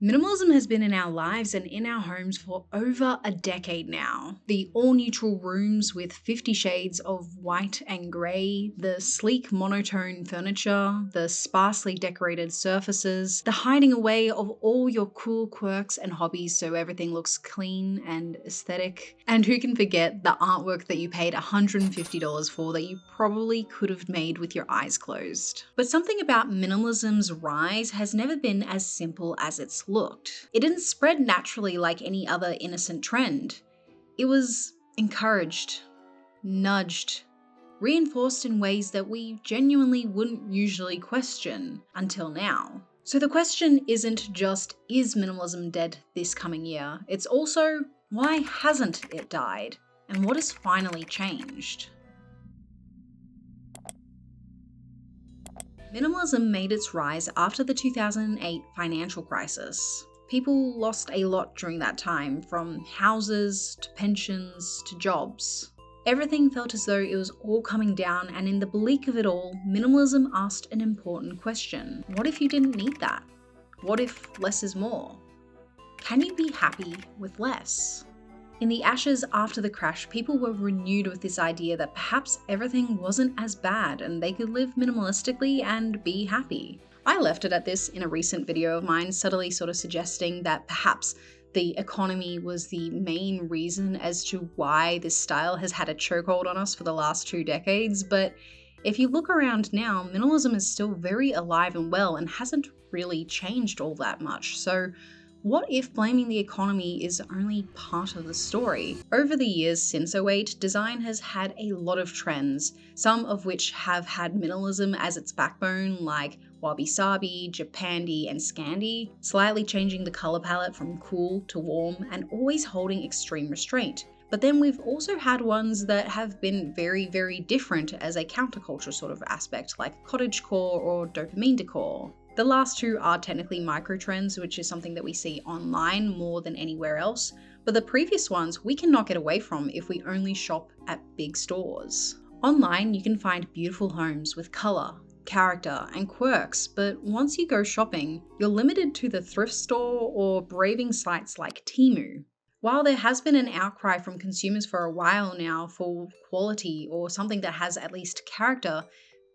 Minimalism has been in our lives and in our homes for over a decade now. The all-neutral rooms with 50 shades of white and grey, the sleek monotone furniture, the sparsely decorated surfaces, the hiding away of all your cool quirks and hobbies so everything looks clean and aesthetic. And who can forget the artwork that you paid $150 for that you probably could have made with your eyes closed. But something about minimalism's rise has never been as simple as it's looked. It didn't spread naturally like any other innocent trend. It was encouraged, nudged, reinforced in ways that we genuinely wouldn't usually question until now. So the question isn't just, is minimalism dead this coming year? It's also, why hasn't it died? And what has finally changed? Minimalism made its rise after the 2008 financial crisis. People lost a lot during that time, from houses to pensions to jobs. Everything felt as though it was all coming down, and in the bleak of it all, minimalism asked an important question. What if you didn't need that? What if less is more? Can you be happy with less? In the ashes after the crash, people were renewed with this idea that perhaps everything wasn't as bad and they could live minimalistically and be happy. I left it at this in a recent video of mine, subtly sort of suggesting that perhaps the economy was the main reason as to why this style has had a chokehold on us for the last 2 decades. But if you look around now, minimalism is still very alive and well and hasn't really changed all that much. So what if blaming the economy is only part of the story? Over the years since '08, design has had a lot of trends, some of which have had minimalism as its backbone, like wabi-sabi, japandi, and scandi, slightly changing the color palette from cool to warm and always holding extreme restraint. But then we've also had ones that have been very, very different as a counterculture sort of aspect, like cottagecore or dopamine decor. The last two are technically microtrends, which is something that we see online more than anywhere else, but the previous ones we cannot get away from if we only shop at big stores. Online, you can find beautiful homes with color, character, and quirks, but once you go shopping, you're limited to the thrift store or braving sites like Temu. While there has been an outcry from consumers for a while now for quality or something that has at least character,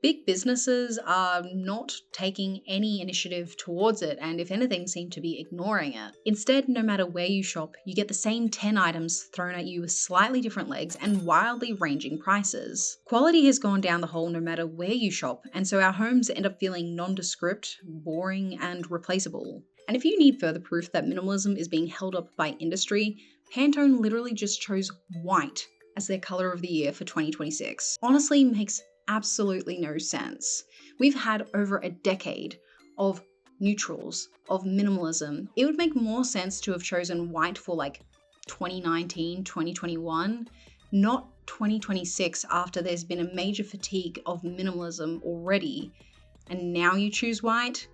big businesses are not taking any initiative towards it, and if anything, seem to be ignoring it. Instead, no matter where you shop, you get the same 10 items thrown at you with slightly different legs and wildly ranging prices. Quality has gone down the hole no matter where you shop, and so our homes end up feeling nondescript, boring, and replaceable. And if you need further proof that minimalism is being held up by industry, Pantone literally just chose white as their color of the year for 2026. Honestly, makes absolutely no sense. We've had over a decade of neutrals, of minimalism. It would make more sense to have chosen white for like 2019, 2021, not 2026 after there's been a major fatigue of minimalism already. And now you choose white?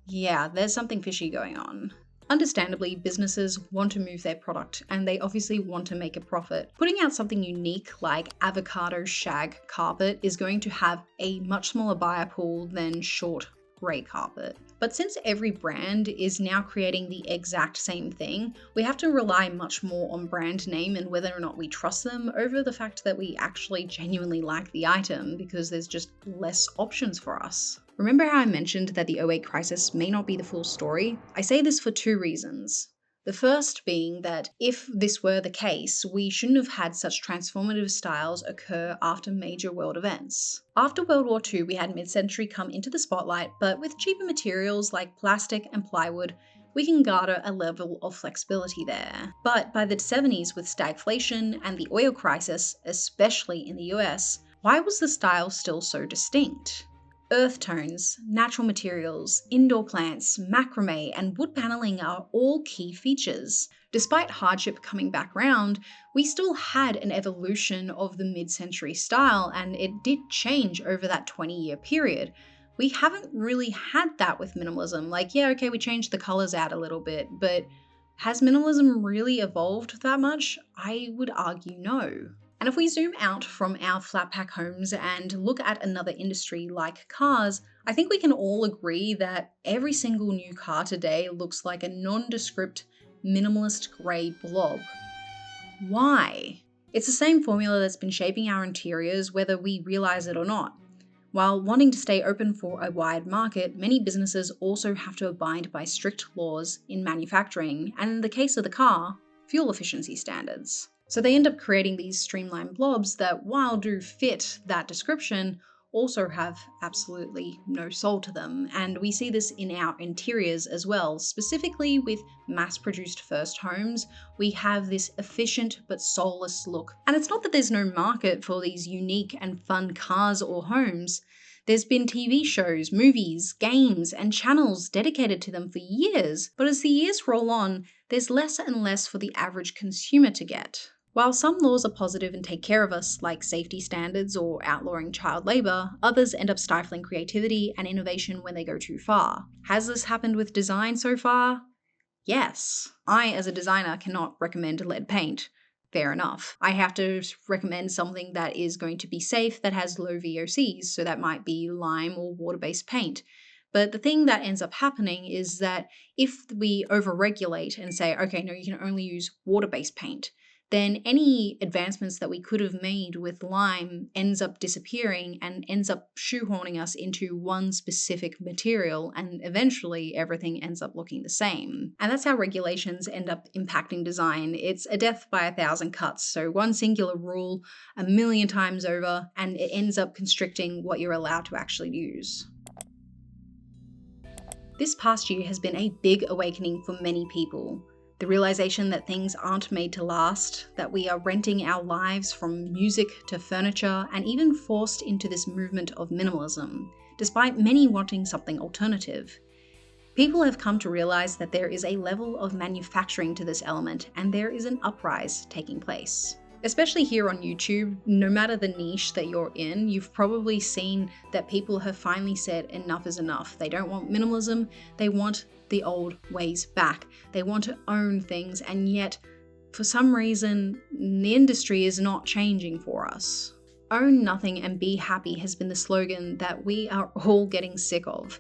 Yeah, there's something fishy going on. Understandably, businesses want to move their product and they obviously want to make a profit. Putting out something unique like avocado shag carpet is going to have a much smaller buyer pool than short grey carpet. But since every brand is now creating the exact same thing, we have to rely much more on brand name and whether or not we trust them over the fact that we actually genuinely like the item, because there's just less options for us. Remember how I mentioned that the '08 crisis may not be the full story? I say this for 2 reasons. The first being that if this were the case, we shouldn't have had such transformative styles occur after major world events. After World War II, we had mid-century come into the spotlight, but with cheaper materials like plastic and plywood, we can garner a level of flexibility there. But by the '70s, with stagflation and the oil crisis, especially in the US, why was the style still so distinct? Earth tones, natural materials, indoor plants, macrame, and wood paneling are all key features. Despite hardship coming back round, we still had an evolution of the mid-century style, and it did change over that 20-year period. We haven't really had that with minimalism. Like, yeah, okay, we changed the colors out a little bit, but has minimalism really evolved that much? I would argue no. And if we zoom out from our flat pack homes and look at another industry like cars, I think we can all agree that every single new car today looks like a nondescript, minimalist grey blob. Why? It's the same formula that's been shaping our interiors whether we realize it or not. While wanting to stay open for a wide market, many businesses also have to abide by strict laws in manufacturing, and in the case of the car, fuel efficiency standards. So they end up creating these streamlined blobs that, while do fit that description, also have absolutely no soul to them. And we see this in our interiors as well. Specifically with mass-produced first homes, we have this efficient but soulless look. And it's not that there's no market for these unique and fun cars or homes. There's been TV shows, movies, games, and channels dedicated to them for years, but as the years roll on, there's less and less for the average consumer to get. While some laws are positive and take care of us, like safety standards or outlawing child labour, others end up stifling creativity and innovation when they go too far. Has this happened with design so far? Yes. I, as a designer, cannot recommend lead paint. Fair enough. I have to recommend something that is going to be safe, that has low VOCs, so that might be lime or water-based paint. But the thing that ends up happening is that if we overregulate and say, okay, no, you can only use water-based paint, then any advancements that we could have made with lime ends up disappearing and ends up shoehorning us into one specific material, and eventually everything ends up looking the same. And that's how regulations end up impacting design. It's a death by 1,000 cuts, so one singular rule 1,000,000 times over, and it ends up constricting what you're allowed to actually use. This past year has been a big awakening for many people. The realization that things aren't made to last, that we are renting our lives from music to furniture, and even forced into this movement of minimalism, despite many wanting something alternative. People have come to realize that there is a level of manufacturing to this element, and there is an uprise taking place. Especially here on YouTube, no matter the niche that you're in, you've probably seen that people have finally said enough is enough. They don't want minimalism, they want the old ways back. They want to own things, and yet, for some reason, the industry is not changing for us. Own nothing and be happy has been the slogan that we are all getting sick of.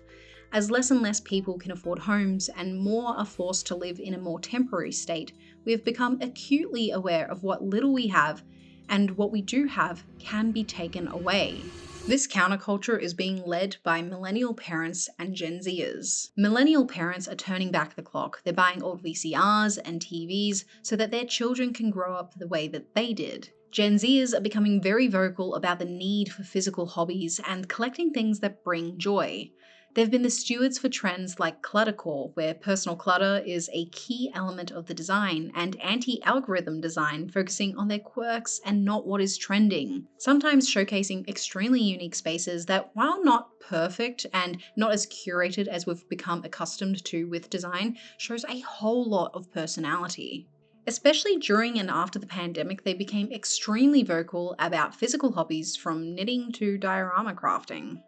As less and less people can afford homes and more are forced to live in a more temporary state, we have become acutely aware of what little we have, and what we do have can be taken away. This counterculture is being led by millennial parents and Gen Zers. Millennial parents are turning back the clock. They're buying old VCRs and TVs so that their children can grow up the way that they did. Gen Zers are becoming very vocal about the need for physical hobbies and collecting things that bring joy. They've been the stewards for trends like cluttercore, where personal clutter is a key element of the design, and anti-algorithm design, focusing on their quirks and not what is trending. Sometimes showcasing extremely unique spaces that, while not perfect and not as curated as we've become accustomed to with design, shows a whole lot of personality. Especially during and after the pandemic, they became extremely vocal about physical hobbies from knitting to diorama crafting.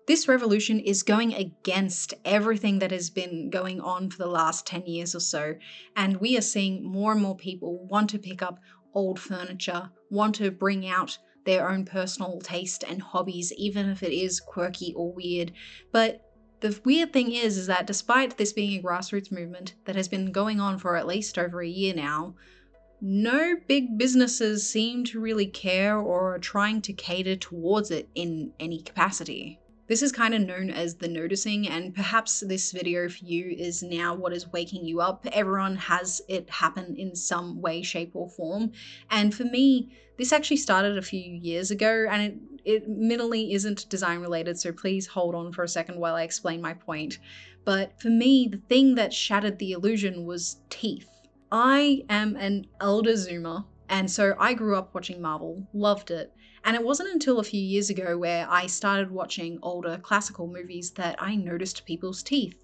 This revolution is going against everything that has been going on for the last 10 years or so, and we are seeing more and more people want to pick up old furniture, want to bring out their own personal taste and hobbies, even if it is quirky or weird. But the weird thing is that despite this being a grassroots movement that has been going on for at least over a year now, no big businesses seem to really care or are trying to cater towards it in any capacity. This is kind of known as the noticing, and perhaps this video for you is now what is waking you up. Everyone has it happen in some way, shape, or form. And for me, this actually started a few years ago, and it admittedly isn't design related, so please hold on for a second while I explain my point. But for me, the thing that shattered the illusion was teeth. I am an elder Zoomer, and so I grew up watching Marvel, loved it. And it wasn't until a few years ago where I started watching older classical movies that I noticed people's teeth.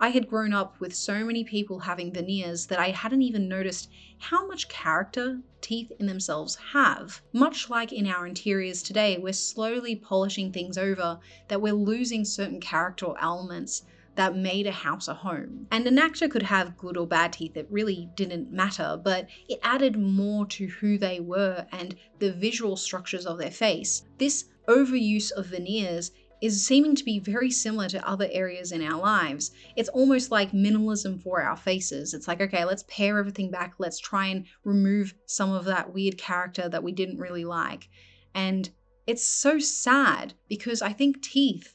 I had grown up with so many people having veneers that I hadn't even noticed how much character teeth in themselves have. Much like in our interiors today, we're slowly polishing things over, that we're losing certain character or elements that made a house a home. And an actor could have good or bad teeth, it really didn't matter, but it added more to who they were and the visual structures of their face. This overuse of veneers is seeming to be very similar to other areas in our lives. It's almost like minimalism for our faces. It's like, okay, let's pare everything back. Let's try and remove some of that weird character that we didn't really like. And it's so sad because I think teeth,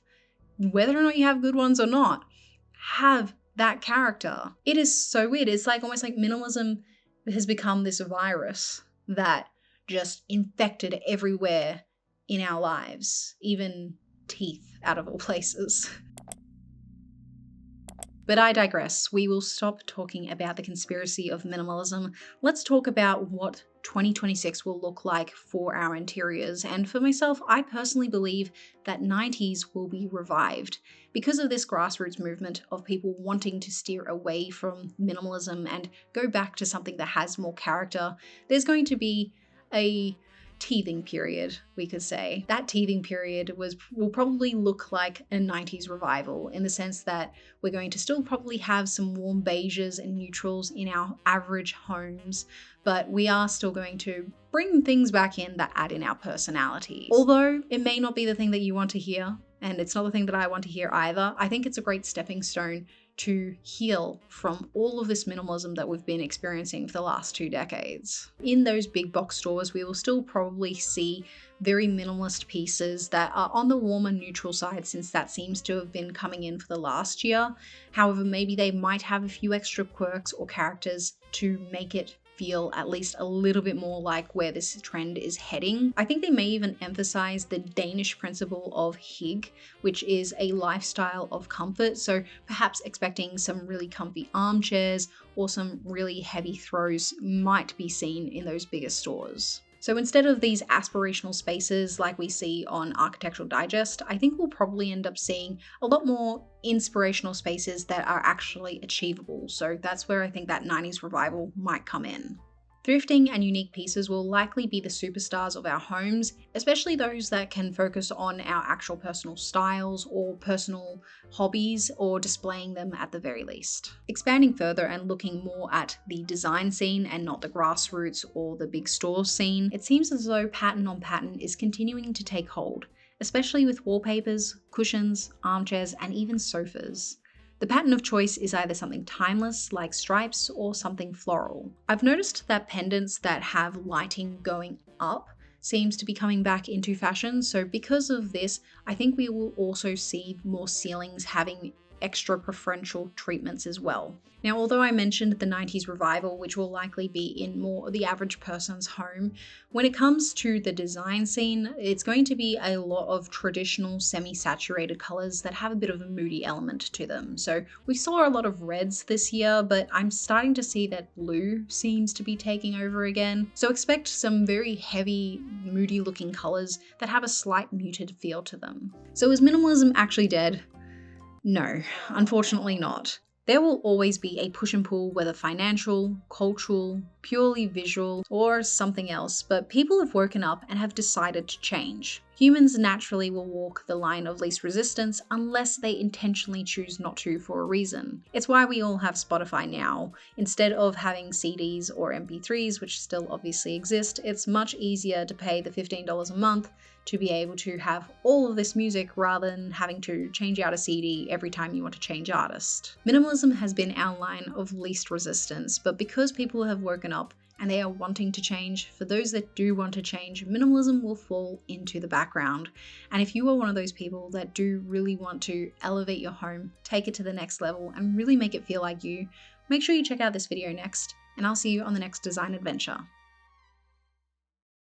whether or not you have good ones or not, have that character. It is so weird. It's like almost like minimalism has become this virus that just infected everywhere in our lives, even teeth out of all places. But I digress. We will stop talking about the conspiracy of minimalism. Let's talk about what 2026 will look like for our interiors. And for myself, I personally believe that 90s will be revived. Because of this grassroots movement of people wanting to steer away from minimalism and go back to something that has more character, there's going to be a teething period, we could say. That teething period will probably look like a 90s revival, in the sense that we're going to still probably have some warm beiges and neutrals in our average homes, but we are still going to bring things back in that add in our personalities. Although it may not be the thing that you want to hear, and it's not the thing that I want to hear either, I think it's a great stepping stone to heal from all of this minimalism that we've been experiencing for the last 2 decades. In those big box stores, we will still probably see very minimalist pieces that are on the warmer neutral side, since that seems to have been coming in for the last year. However, maybe they might have a few extra quirks or characters to make it feel at least a little bit more like where this trend is heading. I think they may even emphasize the Danish principle of hygge, which is a lifestyle of comfort. So perhaps expecting some really comfy armchairs or some really heavy throws might be seen in those bigger stores. So instead of these aspirational spaces like we see on Architectural Digest, I think we'll probably end up seeing a lot more inspirational spaces that are actually achievable. So that's where I think that 90s revival might come in. Thrifting and unique pieces will likely be the superstars of our homes, especially those that can focus on our actual personal styles or personal hobbies, or displaying them at the very least. Expanding further and looking more at the design scene and not the grassroots or the big store scene, it seems as though pattern on pattern is continuing to take hold, especially with wallpapers, cushions, armchairs, and even sofas. The pattern of choice is either something timeless like stripes or something floral. I've noticed that pendants that have lighting going up seems to be coming back into fashion, so because of this, I think we will also see more ceilings having extra preferential treatments as well. Now, although I mentioned the 90s revival, which will likely be in more the average person's home, when it comes to the design scene, it's going to be a lot of traditional semi-saturated colors that have a bit of a moody element to them. So we saw a lot of reds this year, but I'm starting to see that blue seems to be taking over again. So expect some very heavy, moody looking colors that have a slight muted feel to them. So is minimalism actually dead? No, unfortunately not. There will always be a push and pull, whether financial, cultural, purely visual, or something else, but people have woken up and have decided to change. Humans naturally will walk the line of least resistance unless they intentionally choose not to for a reason. It's why we all have Spotify now. Instead of having CDs or MP3s, which still obviously exist, it's much easier to pay the $15 a month to be able to have all of this music rather than having to change out a CD every time you want to change artist. Minimalism has been our line of least resistance, but because people have woken up and they are wanting to change, for those that do want to change, minimalism will fall into the background. And if you are one of those people that do really want to elevate your home, take it to the next level, and really make it feel like you, make sure you check out this video next, and I'll see you on the next design adventure.